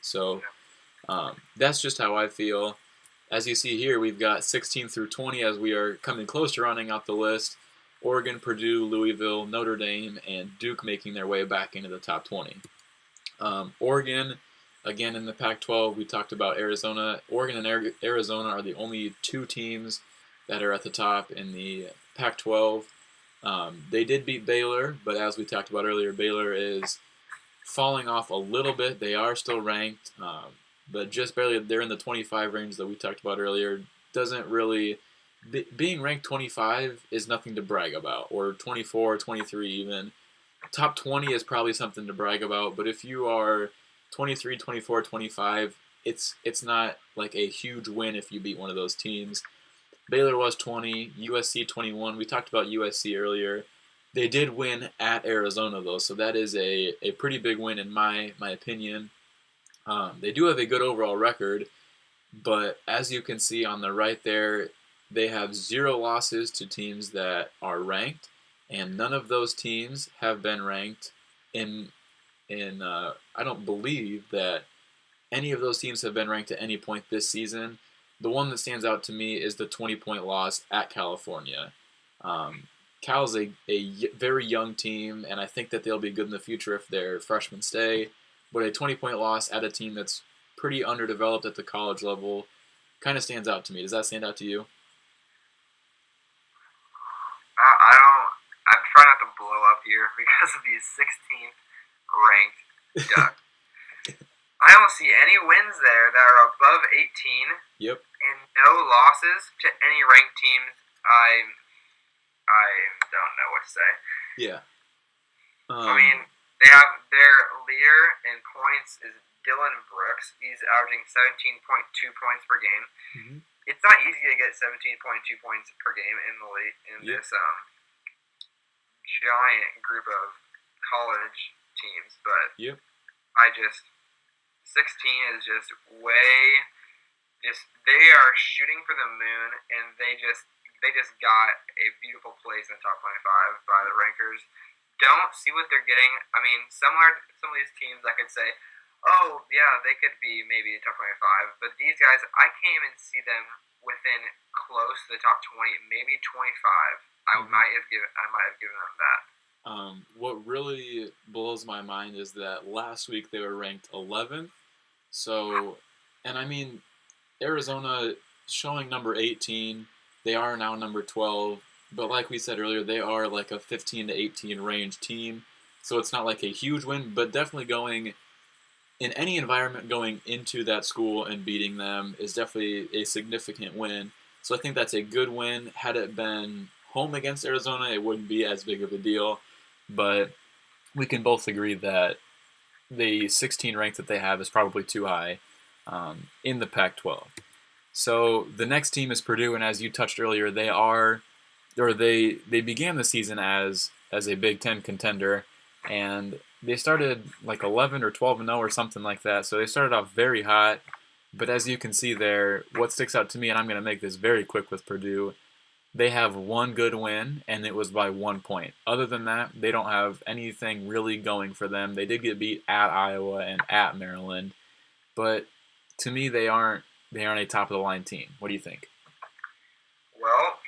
So that's just how I feel. As you see here, we've got 16 through 20 as we are coming close to rounding out the list. Oregon, Purdue, Louisville, Notre Dame, and Duke making their way back into the top 20. Oregon, again in the Pac-12, we talked about Arizona. Oregon and Arizona are the only two teams that are at the top in the Pac-12. They did beat Baylor, but as we talked about earlier, Baylor is falling off a little bit. They are still ranked, but just barely. They're in the 25 range that we talked about earlier. Doesn't really being ranked 25 is nothing to brag about, or 24, 23 even. Top 20 is probably something to brag about, but if you are 23, 24, 25, it's not like a huge win if you beat one of those teams. Baylor was 20, USC 21. We talked about USC earlier. They did win at Arizona, though, so that is a pretty big win in my opinion. They do have a good overall record, but as you can see on the right there, they have 0 losses to teams that are ranked, and none of those teams have been ranked in I don't believe that any of those teams have been ranked at any point this season. The one that stands out to me is the 20-point loss at California. Cal's a very young team, and I think that they'll be good in the future if their freshmen stay. But a 20-point loss at a team that's pretty underdeveloped at the college level kind of stands out to me. Does that stand out to you? I don't. I'm trying not to blow up here because of these 16th ranked Ducks. I don't see any wins there that are above 18. Yep. And no losses to any ranked teams. I don't know what to say. Yeah. I mean, they have their leader in points is Dylan Brooks. He's averaging 17.2 points per game. Mm-hmm. It's not easy to get 17.2 points per game in the league in this giant group of college teams, but I just 16 is just way they are shooting for the moon, and they just got a beautiful place in the top 25 by the rankers. Don't see what they're getting. I mean, similar to some of these teams, I could say, oh yeah, they could be maybe in top 25, but these guys, I can't even see them within close to the top 20, maybe 25. I might have given them that. What really blows my mind is that last week they were ranked 11th. So, and I mean, Arizona showing number 18, they are now number 12. But like we said earlier, they are like a 15 to 18 range team. So it's not like a huge win, but definitely going in any environment going into that school and beating them is definitely a significant win. So I think that's a good win. Had it been home against Arizona, it wouldn't be as big of a deal. But we can both agree that the 16 rank that they have is probably too high in the Pac-12. So the next team is Purdue, and as you touched earlier, they began the season as a Big Ten contender, and they started like 11 or 12-0 or something like that. So they started off very hot. But as you can see there, what sticks out to me, and I'm going to make this very quick with Purdue, they have one good win, and it was by 1 point. Other than that, they don't have anything really going for them. They did get beat at Iowa and at Maryland, but to me, they aren't a top-of-the-line team. What do you think? Well,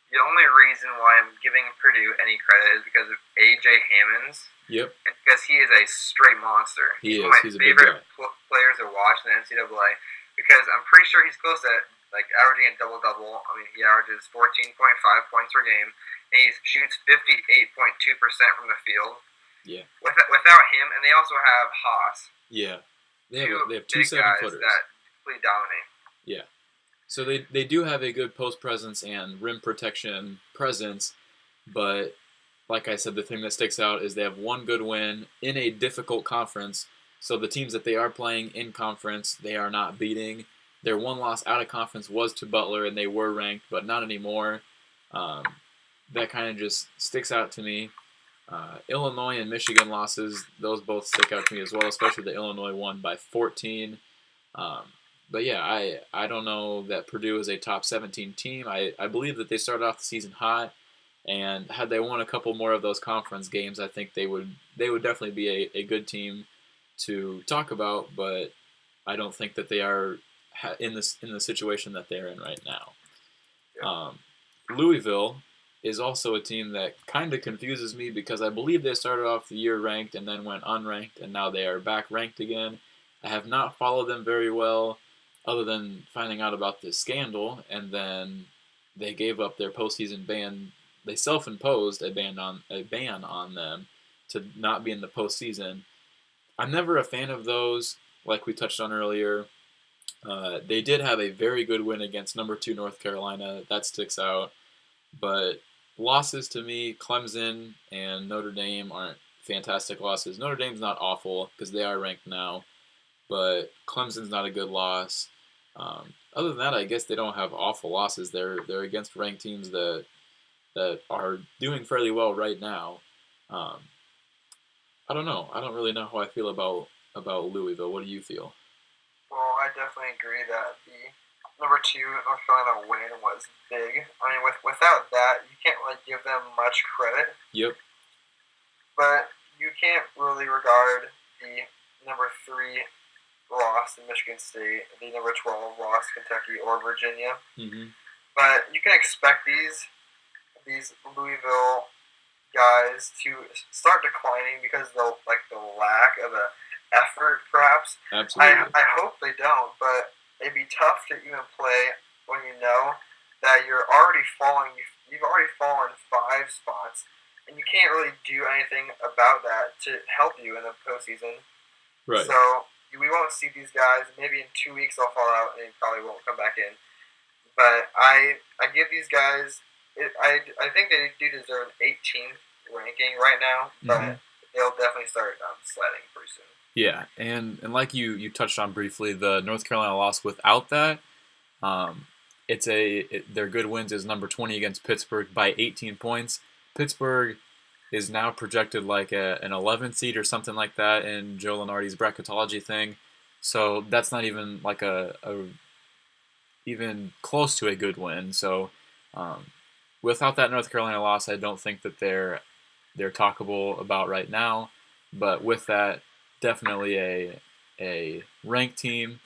the only reason why I'm giving Purdue any credit is because of A.J. Hammonds. Yep. And because he is a straight monster. He's one of my He's favorite players to watch in the NCAA because I'm pretty sure he's close to averaging a double-double. I mean, he averages 14.5 points per game, and he shoots 58.2% from the field. Yeah. Without him, and they also have Haas. Yeah. They have two 7-footers that completely dominate. Yeah. So they do have a good post presence and rim protection presence, but like I said, the thing that sticks out is they have one good win in a difficult conference. So the teams that they are playing in conference, they are not beating. Their one loss out of conference was to Butler, and they were ranked, but not anymore. That kind of just sticks out to me. Illinois and Michigan losses, those both stick out to me as well, especially the Illinois one by 14. But yeah, I don't know that Purdue is a top 17 team. I believe that they started off the season hot, and had they won a couple more of those conference games, I think they would definitely be a good team to talk about, but I don't think that they are in the situation that they're in right now. Louisville is also a team that kind of confuses me because I believe they started off the year ranked and then went unranked, and now they are back ranked again. I have not followed them very well, other than finding out about this scandal, and then they gave up their postseason ban. They self-imposed a ban on them to not be in the postseason. I'm never a fan of those, like we touched on earlier. They did have a very good win against number 2 North Carolina. That sticks out. But losses to me, Clemson and Notre Dame aren't fantastic losses. Notre Dame's not awful because they are ranked now, but Clemson's not a good loss. Other than that, I guess they don't have awful losses. They're against ranked teams that are doing fairly well right now. I don't know. I don't really know how I feel about Louisville. What do you feel? Well, I definitely agree that the number 2 North Carolina win was big. I mean, without that, you can't really give them much credit. Yep. But you can't really regard the number 3 loss in Michigan State, the number 12 loss Kentucky or Virginia. Mm-hmm. But you can expect these Louisville guys to start declining because of the lack of a effort, perhaps. Absolutely. I hope they don't, but it'd be tough to even play when you know that you're already falling. You've already fallen 5 spots, and you can't really do anything about that to help you in the postseason. Right. So we won't see these guys. Maybe in 2 weeks they'll fall out and probably won't come back in. But I give these guys. I think they do deserve an 18th ranking right now, but they'll definitely start sledding pretty soon. Yeah, and like you touched on briefly, the North Carolina loss without that, their good wins is number 20 against Pittsburgh by 18 points. Pittsburgh is now projected like an 11 seed or something like that in Joe Lunardi's bracketology thing. So that's not even like a even close to a good win. So without that North Carolina loss, I don't think that they're talkable about right now. But with that, definitely a ranked team.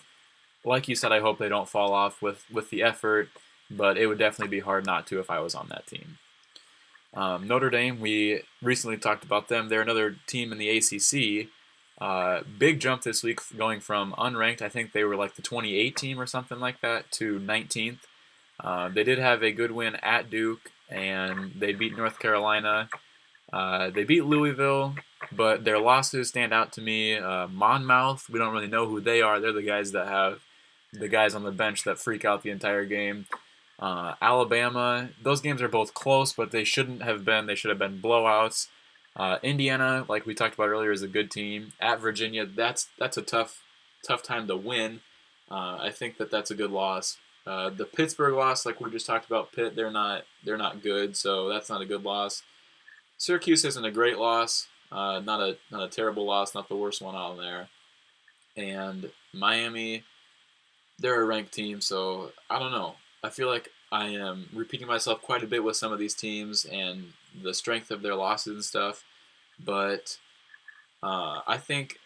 Like you said, I hope they don't fall off with the effort, but it would definitely be hard not to if I was on that team. Notre Dame, we recently talked about them. They're another team in the ACC. Big jump this week going from unranked, I think they were like the 28 team or something like that, to 19th. They did have a good win at Duke, and they beat North Carolina. They beat Louisville, but their losses stand out to me. Monmouth, we don't really know who they are. They're the guys that have the guys on the bench that freak out the entire game. Alabama, those games are both close, but they shouldn't have been. They should have been blowouts. Indiana, like we talked about earlier, is a good team. At Virginia, that's a tough time to win. I think that's a good loss. The Pittsburgh loss, like we just talked about, Pitt, they're not good, so that's not a good loss. Syracuse isn't a great loss, not a terrible loss, not the worst one out there. And Miami, they're a ranked team, so I don't know. I feel like I am repeating myself quite a bit with some of these teams and the strength of their losses and stuff. But I think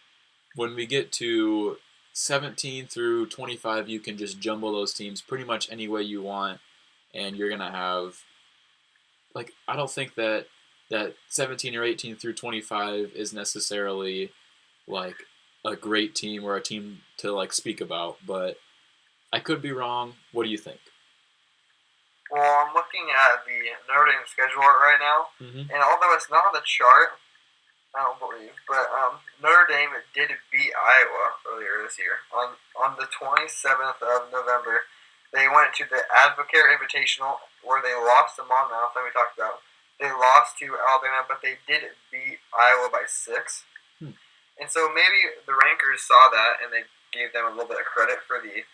when we get to 17 through 25, you can just jumble those teams pretty much any way you want, and you're going to have, like, I don't think that 17 or 18 through 25 is necessarily, like, a great team or a team to, like, speak about, but I could be wrong. What do you think? Well, I'm looking at the Notre Dame schedule right now, and although it's not on the chart, I don't believe, but Notre Dame did beat Iowa earlier this year. On the 27th of November, they went to the Advocare Invitational, where they lost to Monmouth, like we talked about. They lost to Alabama, but they did beat Iowa by 6. And so maybe the rankers saw that, and they gave them a little bit of credit for the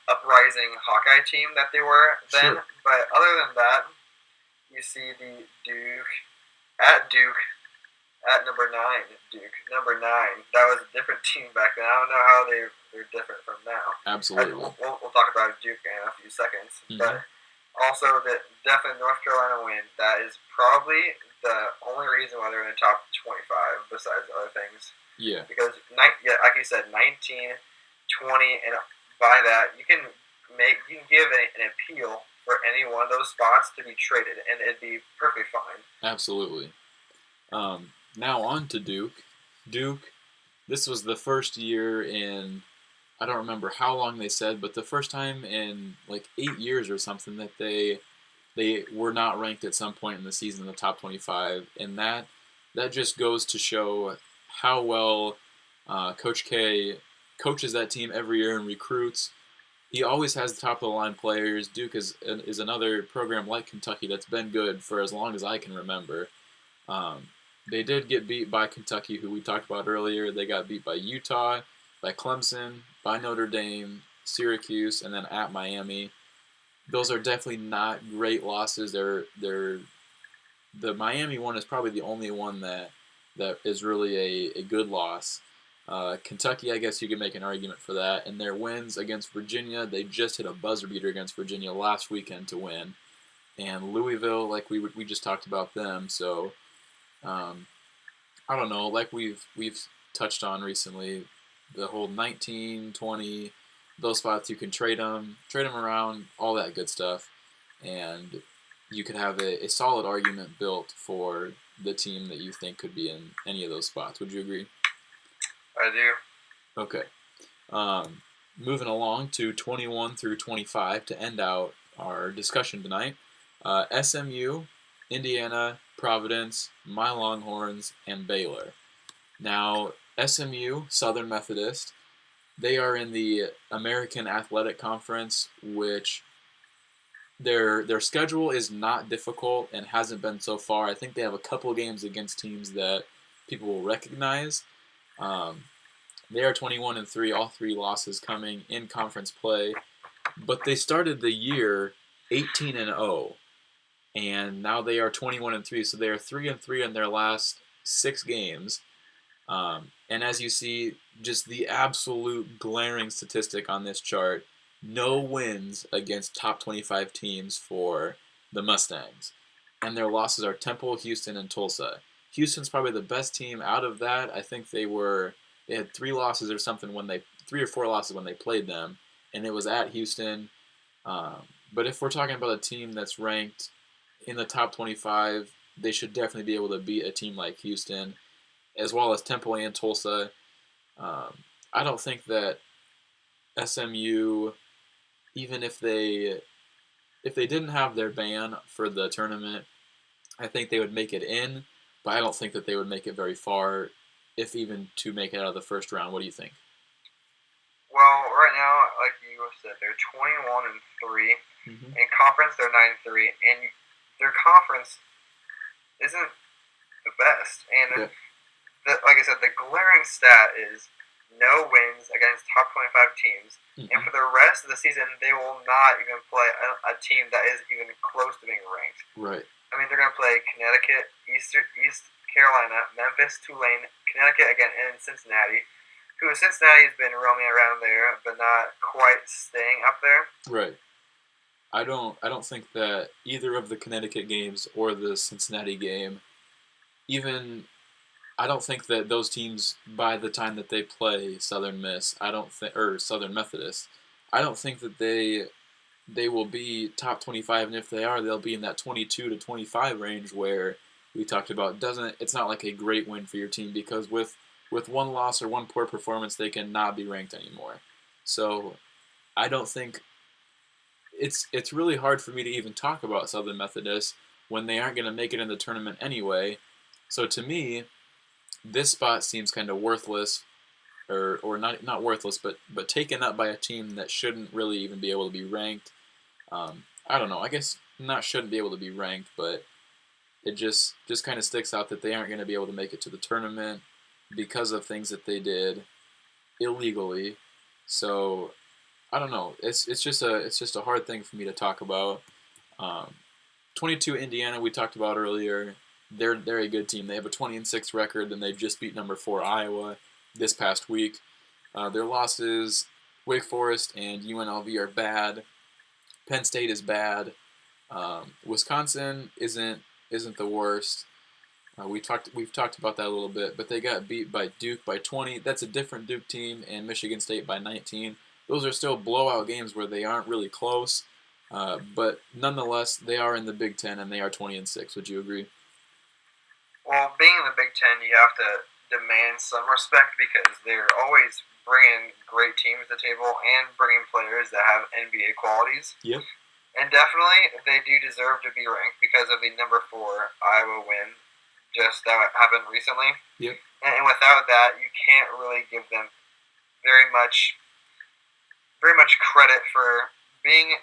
uprising Hawkeye team that they were then. Sure. But other than that, you see the Duke, at number 9, Duke. Number 9. That was a different team back then. I don't know how they're different from now. Absolutely. We'll talk about Duke in a few seconds. But also, the definite North Carolina win, that is probably the only reason why they're in the top 25 besides other things. Yeah. Because, like you said, 19, 20, and by that, you can give an appeal for any one of those spots to be traded, and it'd be perfectly fine. Absolutely. Now on to Duke. Duke, this was the first year in, I don't remember how long they said, but the first time in like 8 years or something that they were not ranked at some point in the season in the top 25, and that just goes to show how well Coach K coaches that team every year and recruits. He always has the top of the line players. Duke is another program like Kentucky that's been good for as long as I can remember. They did get beat by Kentucky, who we talked about earlier. They got beat by Utah, by Clemson, by Notre Dame, Syracuse, and then at Miami. Those are definitely not great losses. The Miami one is probably the only one that is really a good loss. Kentucky, I guess you could make an argument for that. And their wins against Virginia, they just hit a buzzer beater against Virginia last weekend to win. And Louisville, like we just talked about them. So I don't know. Like we've touched on recently, the whole 19, 20, those spots you can trade them around, all that good stuff, and you could have a solid argument built for the team that you think could be in any of those spots. Would you agree? I do. Okay. Moving along to 21 through 25 to end out our discussion tonight. SMU, Indiana, Providence, my Longhorns, and Baylor. Now, SMU, Southern Methodist, they are in the American Athletic Conference, which their schedule is not difficult and hasn't been so far. I think they have a couple games against teams that people will recognize. They are 21-3, all 3 losses coming in conference play, but they started the year 18-0, and now they are 21-3, so they are 3-3 in their last 6 games. And as you see, just the absolute glaring statistic on this chart, no wins against top 25 teams for the Mustangs. And their losses are Temple, Houston, and Tulsa. Houston's probably the best team out of that. I think they had 3 losses or something 3 or 4 losses when they played them, and it was at Houston. But if we're talking about a team that's ranked in the top 25, they should definitely be able to beat a team like Houston, as well as Temple and Tulsa. I don't think that SMU, even if they didn't have their ban for the tournament, I think they would make it in, but I don't think that they would make it very far, if even to make it out of the first round. What do you think? Well, right now, like you said, they're 21-3. Mm-hmm. In conference, they're 9-3, and their conference isn't the best. And like I said, the glaring stat is no wins against top 25 teams. Mm-hmm. And for the rest of the season, they will not even play a team that is even close to being ranked. Right. I mean, they're going to play Connecticut, East Carolina, Memphis, Tulane, Connecticut again, and Cincinnati. Cincinnati's been roaming around there, but not quite staying up there. Right. I don't think that either of the Connecticut games or the Cincinnati game, I don't think that those teams, by the time that they play Southern Miss, or Southern Methodist, I don't think that they will be top 25, and if they are, they'll be in that 22 to 25 range where we talked about. It's not like a great win for your team, because with one loss or one poor performance, they cannot be ranked anymore. So I don't think it's really hard for me to even talk about Southern Methodist when they aren't going to make it in the tournament anyway. So to me, this spot seems kind of worthless, or not worthless, but taken up by a team that shouldn't really even be able to be ranked. I don't know. I guess not shouldn't be able to be ranked, but it just kind of sticks out that they aren't going to be able to make it to the tournament because of things that they did illegally. So I don't know. It's just a hard thing for me to talk about. 22 Indiana, we talked about earlier. They're a good team. They have a 20-6 record, and they just beat number 4 Iowa this past week. Their losses, Wake Forest and UNLV, are bad. Penn State is bad. Wisconsin isn't the worst. We've talked about that a little bit, but they got beat by Duke by 20. That's a different Duke team, and Michigan State by 19. Those are still blowout games where they aren't really close, but nonetheless, they are in the Big Ten and they are 20-6. Would you agree? Well, being in the Big Ten, you have to demand some respect because they're always bringing great teams to the table and bringing players that have NBA qualities. Yep. And definitely, they do deserve to be ranked because of the number 4 Iowa win just that happened recently. Yep. And without that, you can't really give them very much credit for being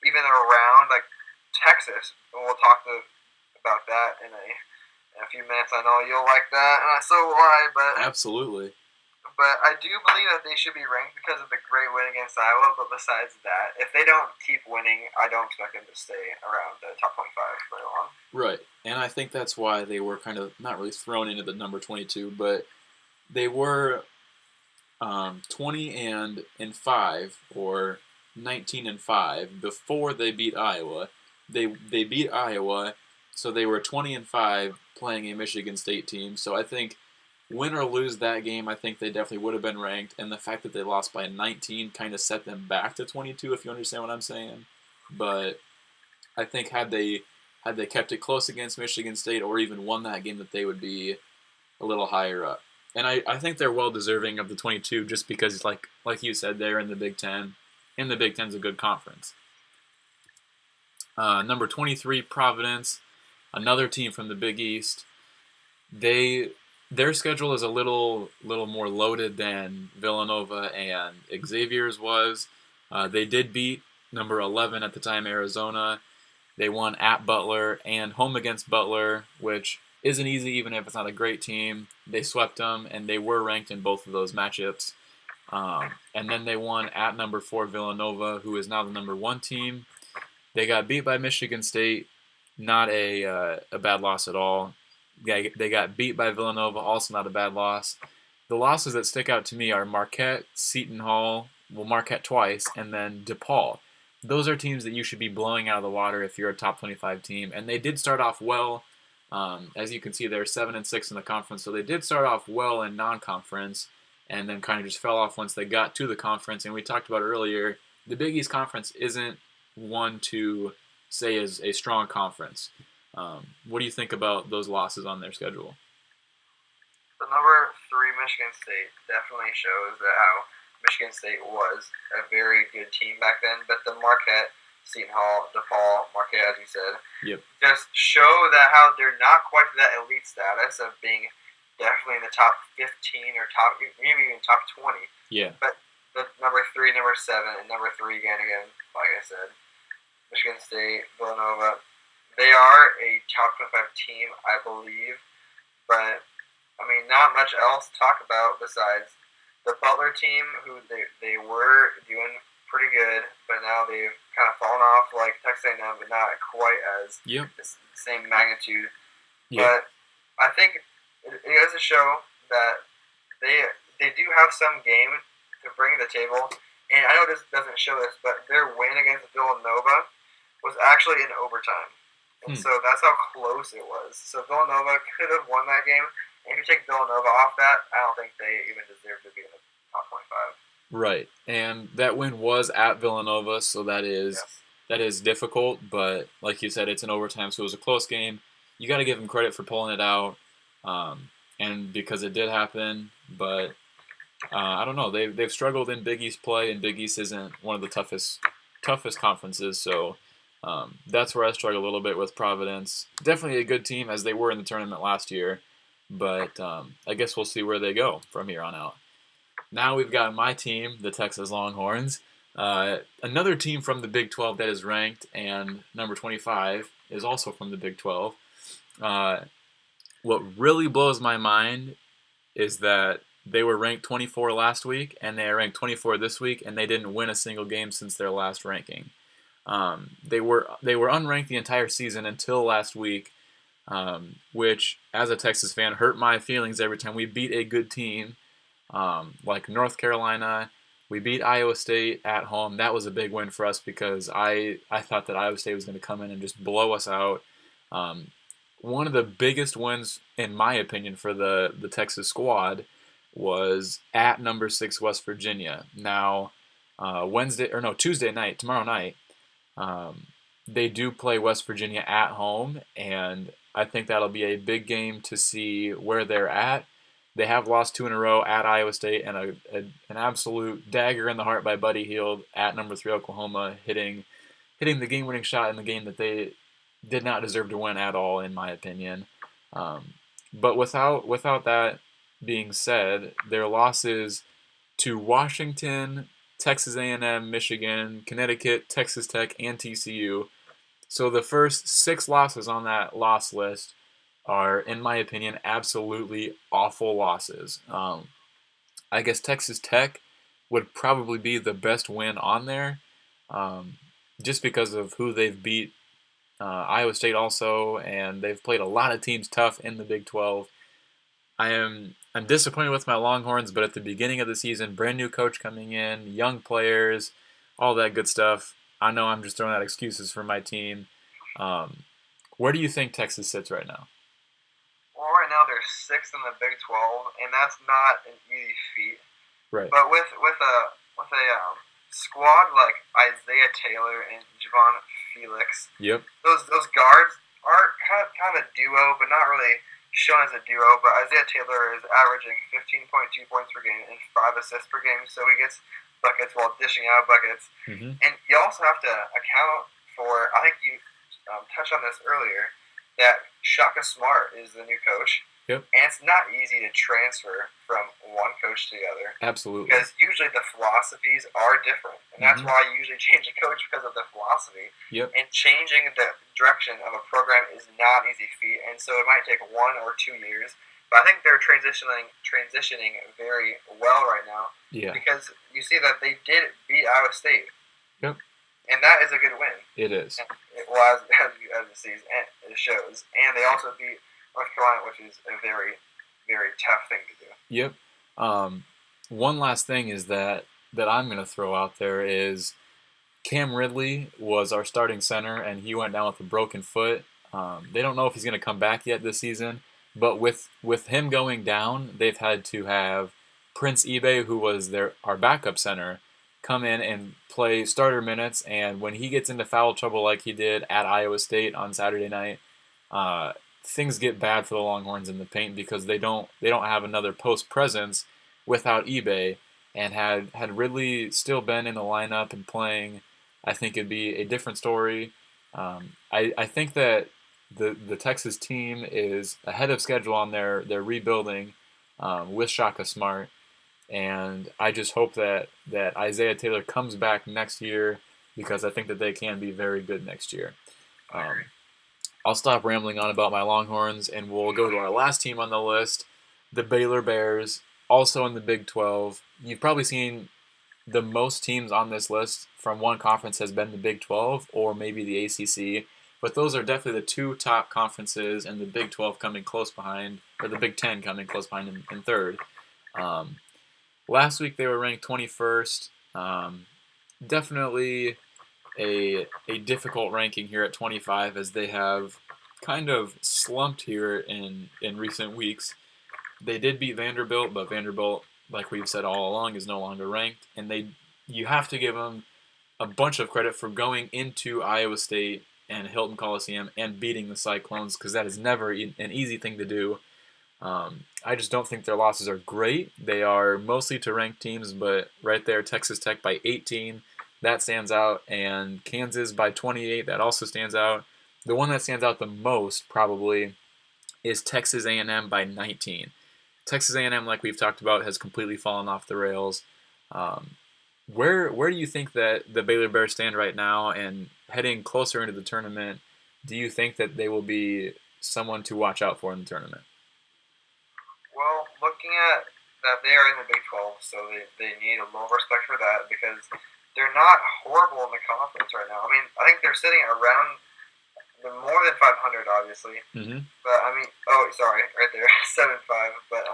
even around like Texas. We'll talk about that in a few minutes. I know you'll like that, and so will I. But absolutely. But I do believe that they should be ranked because of the great win against Iowa. But besides that, if they don't keep winning, I don't expect them to stay around the top 25 very long. Right, and I think that's why they were kind of not really thrown into the number 22, but they were 20-5 or 19-5 before they beat Iowa. They beat Iowa, so they were 20-5 playing a Michigan State team. So I think win or lose that game, I think they definitely would have been ranked. And the fact that they lost by 19 kind of set them back to 22, if you understand what I'm saying. But I think had they kept it close against Michigan State or even won that game, that they would be a little higher up. And I think they're well deserving of the 22 just because, like you said, they're in the Big Ten. And the Big Ten's a good conference. Number 23, Providence, another team from the Big East. Their schedule is a little more loaded than Villanova and Xavier's was. They did beat number 11 at the time, Arizona. They won at Butler and home against Butler, which isn't easy even if it's not a great team. They swept them, and they were ranked in both of those matchups. And then they won at number 4 Villanova, who is now the number 1 team. They got beat by Michigan State, not a bad loss at all. They got beat by Villanova, also not a bad loss. The losses that stick out to me are Marquette, Seton Hall, Marquette twice, and then DePaul. Those are teams that you should be blowing out of the water if you're a top 25 team. And they did start off well. As you can see, they're 7-6 in the conference, so they did start off well in non-conference, and then kind of just fell off once they got to the conference. And we talked about earlier, the Big East Conference isn't one to say is a strong conference. What do you think about those losses on their schedule? The number 3 Michigan State definitely shows that how Michigan State was a very good team back then, but the Marquette, Seton Hall, DePaul, Marquette, as you said, yep, just show that how they're not quite to that elite status of being definitely in the top 15 or maybe even top 20. Yeah. But the number 3, number 7, and number 3 again, like I said, Michigan State, Villanova, they are a top 25 team, I believe, but I mean, not much else to talk about besides the Butler team, who they were doing pretty good, but now they've kind of fallen off like Texas A&M, but not quite as the same magnitude. Yep. But I think it goes to show that they do have some game to bring to the table. And I know this doesn't show this, but their win against Villanova was actually in overtime. And so that's how close it was. So Villanova could have won that game. And if you take Villanova off that, I don't think they even deserve to be in the top 25. Right, and that win was at Villanova, so that is difficult. But like you said, it's an overtime, so it was a close game. You got to give them credit for pulling it out, and because it did happen. But I don't know, they've struggled in Big East play, and Big East isn't one of the toughest conferences. So that's where I struggle a little bit with Providence. Definitely a good team, as they were in the tournament last year. But I guess we'll see where they go from here on out. Now we've got my team, the Texas Longhorns. Another team from the Big 12 that is ranked, and number 25 is also from the Big 12. What really blows my mind is that they were ranked 24 last week, and they are ranked 24 this week, and they didn't win a single game since their last ranking. They were unranked the entire season until last week, which, as a Texas fan, hurt my feelings every time we beat a good team. Like North Carolina, we beat Iowa State at home. That was a big win for us because I thought that Iowa State was going to come in and just blow us out. one of the biggest wins, in my opinion, for the Texas squad was at number 6 West Virginia. Now, Tuesday night, tomorrow night, um, they do play West Virginia at home, and I think that'll be a big game to see where they're at. They have lost 2 in a row at Iowa State, and an absolute dagger in the heart by Buddy Hield at number 3 Oklahoma, hitting the game-winning shot in the game that they did not deserve to win at all, in my opinion. But without that being said, their losses to Washington, Texas A&M, Michigan, Connecticut, Texas Tech, and TCU. So the first 6 losses on that loss list are, in my opinion, absolutely awful losses. I guess Texas Tech would probably be the best win on there, just because of who they've beat. Iowa State also, and they've played a lot of teams tough in the Big 12. I'm disappointed with my Longhorns, but at the beginning of the season, brand new coach coming in, young players, all that good stuff. I know I'm just throwing out excuses for my team. Where do you think Texas sits right now? Well, right now they're 6th in the Big 12, and that's not an easy feat. Right. But with a squad like Isaiah Taylor and Javon Felix, yep, those guards are kind of a duo, but not really shown as a duo. But Isaiah Taylor is averaging 15.2 points per game and 5 assists per game, so he gets buckets while dishing out buckets. Mm-hmm. And you also have to account for, I think you touched on this earlier, that Shaka Smart is the new coach. Yep. And it's not easy to transfer from one coach to the other. Absolutely. Because usually the philosophies are different. And that's why you usually change a coach, because of the philosophy. Yep. And changing the direction of a program is not an easy feat. And so it might take 1 or 2 years. But I think they're transitioning very well right now. Yeah. Because you see that they did beat Iowa State. Yep. And that is a good win. It is. Well, as the season shows. And they also beat North Carolina, which is a very, very tough thing to do. Yep. One last thing is that I'm going to throw out there is Cam Ridley was our starting center, and he went down with a broken foot. They don't know if he's going to come back yet this season, but with him going down, they've had to have Prince Ebay, who was our backup center, come in and play starter minutes. And when he gets into foul trouble like he did at Iowa State on Saturday night, things get bad for the Longhorns in the paint, because they don't have another post presence without eBay. And had Ridley still been in the lineup and playing, I think it'd be a different story. I think that the Texas team is ahead of schedule on their rebuilding with Shaka Smart, and I just hope that Isaiah Taylor comes back next year, because I think that they can be very good next year. I'll stop rambling on about my Longhorns, and we'll go to our last team on the list, the Baylor Bears, also in the Big 12. You've probably seen the most teams on this list from one conference has been the Big 12 or maybe the ACC, but those are definitely the 2 top conferences, and the Big 12 coming close behind, or the Big 10 coming close behind in third. Last week they were ranked 21st. Definitely a difficult ranking here at 25, as they have kind of slumped here in recent weeks. They did beat Vanderbilt, but Vanderbilt, like we've said all along, is no longer ranked, and you have to give them a bunch of credit for going into Iowa State and Hilton Coliseum and beating the Cyclones, because that is never an easy thing to do. I just don't think their losses are great. They are mostly to ranked teams, but right there, Texas Tech by 18, that stands out, and Kansas by 28, that also stands out. The one that stands out the most, probably, is Texas A&M by 19. Texas A&M, like we've talked about, has completely fallen off the rails. Where do you think that the Baylor Bears stand right now, and heading closer into the tournament, do you think that they will be someone to watch out for in the tournament? Well, looking at that, they are in the Big 12, so they need a little respect for that, because they're not horrible in the conference right now. I mean, I think they're sitting around more than 500, obviously. Mm-hmm. But I mean, right there, 7-5. But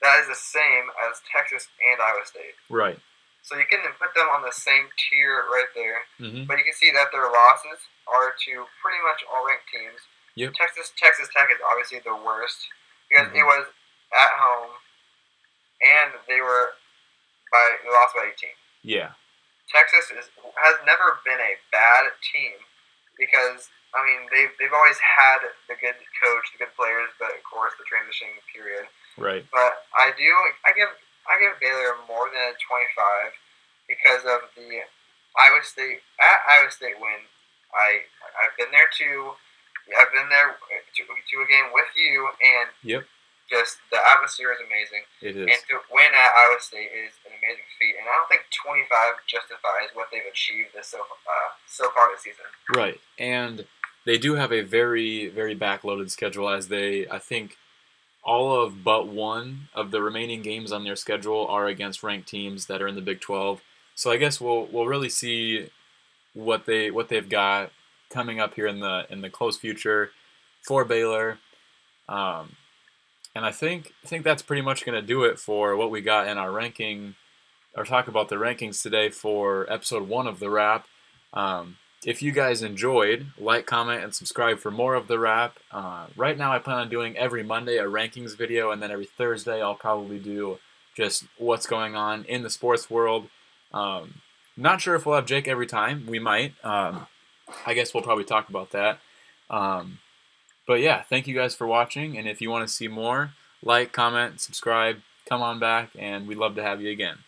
that is the same as Texas and Iowa State. Right. So you can put them on the same tier right there. Mm-hmm. But you can see that their losses are to pretty much all ranked teams. Yep. Texas Tech is obviously the worst because it was at home, and they lost by 18. Yeah. Texas has never been a bad team because I mean they've always had the good coach, the good players, but of course the transitioning period. Right. But I give Baylor more than a 25 because of the Iowa State win. I've been there too. I've been there to a game with you, and just the atmosphere is amazing. It is. And to win at Iowa State is an amazing feat. And I don't think 25 justifies what they've achieved so far this season. Right, and they do have a very, very backloaded schedule, as I think all of but one of the remaining games on their schedule are against ranked teams that are in the Big 12. So I guess we'll really see what they've got coming up here in the close future for Baylor. And I think that's pretty much going to do it for what we got in our ranking, or talk about the rankings today for episode 1 of the Wrap. If you guys enjoyed, like, comment, and subscribe for more of the Wrap. Right now I plan on doing every Monday a rankings video, and then every Thursday I'll probably do just what's going on in the sports world. Not sure if we'll have Jake every time. We might. I guess we'll probably talk about that. But yeah, thank you guys for watching, and if you want to see more, like, comment, subscribe, come on back, and we'd love to have you again.